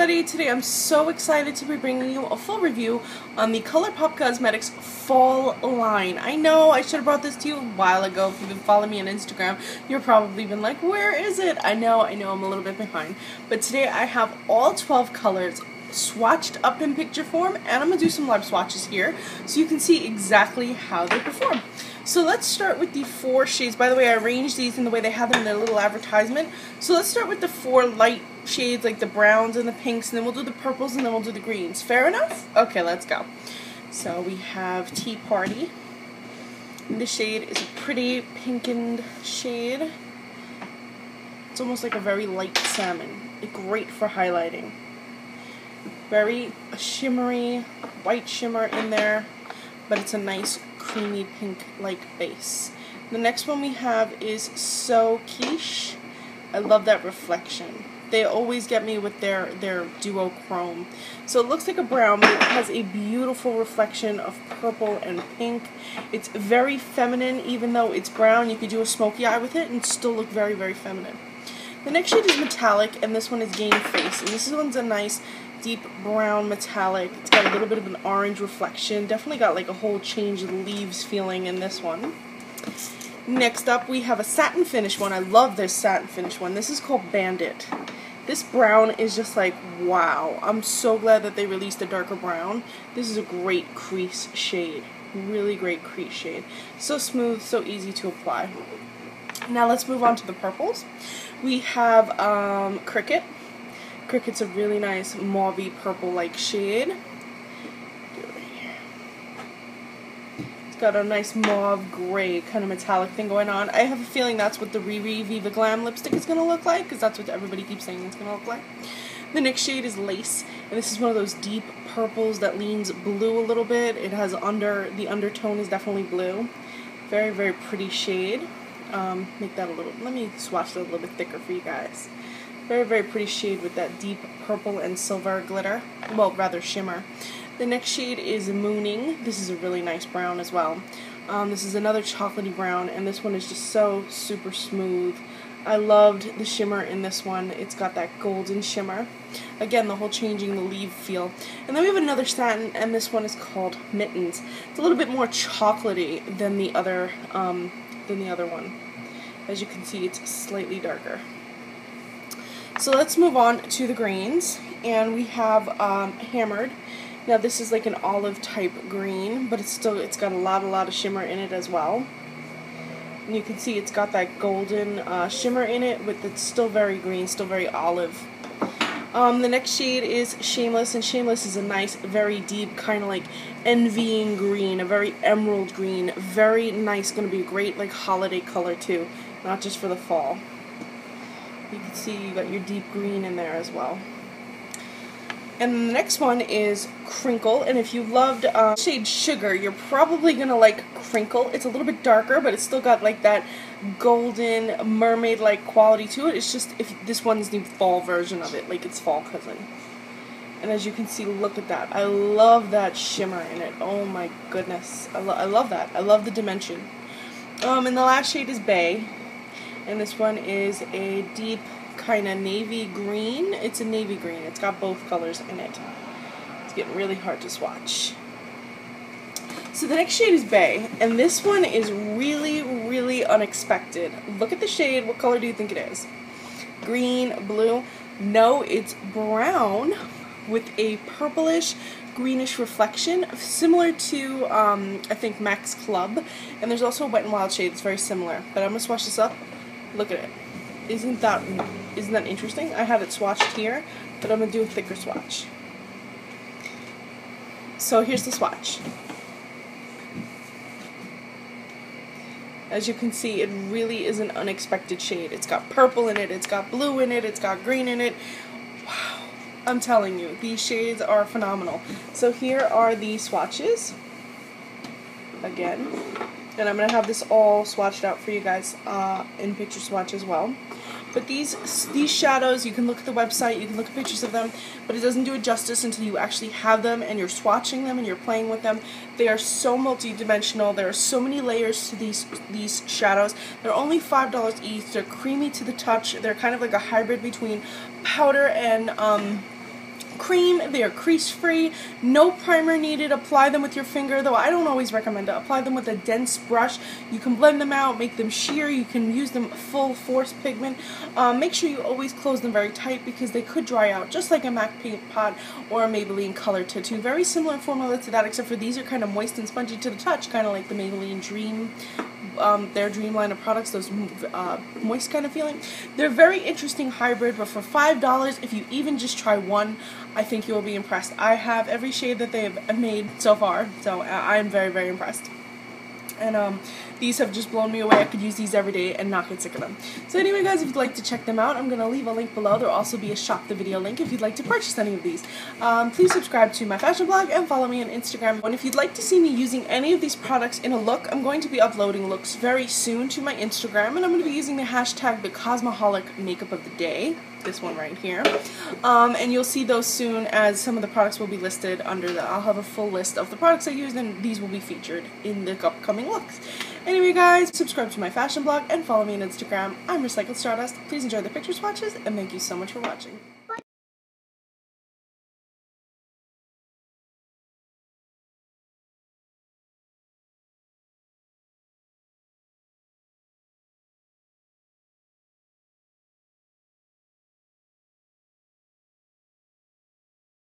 everybody, today I'm so excited to be bringing you a full review on the ColourPop Cosmetics fall line. I know I should have brought this to you a while ago. If you've been following me on Instagram, you're probably been like, where is it? I know I'm a little bit behind. But today I have all 12 colors swatched up in picture form, and I'm going to do some live swatches here so you can see exactly how they perform. So let's start with the 4 shades. By the way, I arranged these in the way they have them in their little advertisement. So let's start with the 4 light shades, like the browns and the pinks, and then we'll do the purples, and then we'll do the greens. Fair enough? Okay, let's go. So we have Tea Party. And this shade is a pretty pinkened shade. It's almost like a very light salmon. It's great for highlighting. Very shimmery, white shimmer in there, but it's a nice creamy pink-like base. The next one we have is So Quiche. I love that reflection. They always get me with their duochrome. So it looks like a brown, but it has a beautiful reflection of purple and pink. It's very feminine, even though it's brown. You could do a smoky eye with it and still look very, very feminine. The next shade is Metallic, and this one is Game Face. And this one's a nice deep brown metallic. It's got a little bit of an orange reflection. Definitely got like a whole change of leaves feeling in this one. Next up we have a satin finish one. I love this satin finish one. This is called Bandit. This brown is just like, wow. I'm so glad that they released a darker brown. This is a great crease shade. Really great crease shade. So smooth, so easy to apply. Now let's move on to the purples. We have Cricket. Cricket's a really nice mauvey purple-like shade. Do it right here. It's got a nice mauve gray kind of metallic thing going on. I have a feeling that's what the Riri Viva Glam lipstick is going to look like, because that's what everybody keeps saying it's going to look like. The next shade is Lace, and this is one of those deep purples that leans blue a little bit. It has the undertone is definitely blue. Very, very pretty shade. Make that let me swatch it a little bit thicker for you guys. Very, very pretty shade with that deep purple and silver glitter. Well, rather shimmer. The next shade is Mooning. This is a really nice brown as well. This is another chocolatey brown, and this one is just so super smooth. I loved the shimmer in this one. It's got that golden shimmer. Again, the whole changing the leaf feel. And then we have another satin, and this one is called Mittens. It's a little bit more chocolatey than the other one. As you can see, it's slightly darker. So let's move on to the greens, and we have Hammered. Now this is like an olive type green, but it's got a lot of shimmer in it as well. And you can see it's got that golden shimmer in it, but it's still very green, still very olive. The next shade is Shameless, and Shameless is a nice, very deep, kind of like envying green, a very emerald green. Very nice, going to be a great like holiday color too, not just for the fall. You can see you got your deep green in there as well. And the next one is Crinkle, and if you loved shade Sugar, you're probably going to like Krinkel. It's a little bit darker, but it's still got like that golden mermaid-like quality to it. It's just, if this one's the fall version of it, like its fall cousin. And as you can see, look at that. I love that shimmer in it. Oh my goodness. I love that. I love the dimension. And the last shade is Bay. And this one is a deep kind of navy green. It's a navy green. It's got both colors in it. It's getting really hard to swatch. So the next shade is Bay, and this one is really, really unexpected. Look at the shade. What color do you think it is? Green, blue? No, it's brown with a purplish, greenish reflection, similar to, I think, Max Club. And there's also a Wet n Wild shade that's very similar. But I'm going to swatch this up. Look at it. Isn't that interesting? I have it swatched here, but I'm going to do a thicker swatch. So here's the swatch. As you can see, it really is an unexpected shade. It's got purple in it, it's got blue in it, it's got green in it. Wow. I'm telling you, these shades are phenomenal. So here are the swatches. Again. And I'm going to have this all swatched out for you guys in picture swatch as well. But these shadows, you can look at the website, you can look at pictures of them, but it doesn't do it justice until you actually have them and you're swatching them and you're playing with them. They are so multi-dimensional. There are so many layers to these shadows. They're only $5 each. They're creamy to the touch. They're kind of like a hybrid between powder and cream. They are crease free, no primer needed. Apply them with your finger, though I don't always recommend it. Apply them with a dense brush. You can blend them out, make them sheer. You can use them full force pigment. Make sure you always close them very tight because they could dry out, just like a MAC paint pot or a Maybelline Color Tattoo. Very similar formula to that, except for these are kind of moist and spongy to the touch, kind of like the Maybelline Dream, their Dream line of products, those moist kind of feeling. They're a very interesting hybrid, but for $5, if you even just try one, I think you will be impressed. I have every shade that they have made so far, so I am very, very impressed. And these have just blown me away. I could use these every day and not get sick of them. So anyway, guys, if you'd like to check them out, I'm going to leave a link below. There will also be a shop the video link if you'd like to purchase any of these. Please subscribe to my fashion blog and follow me on Instagram. And if you'd like to see me using any of these products in a look, I'm going to be uploading looks very soon to my Instagram, and I'm going to be using the hashtag the Cosmoholic Makeup of the Day. This one right here, and you'll see those soon, as some of the products will be listed under the, I'll have a full list of the products I use, and these will be featured in the upcoming looks. Anyway, guys, subscribe to my fashion blog and follow me on Instagram. I'm Recycled Stardust. Please enjoy the picture swatches, and thank you so much for watching.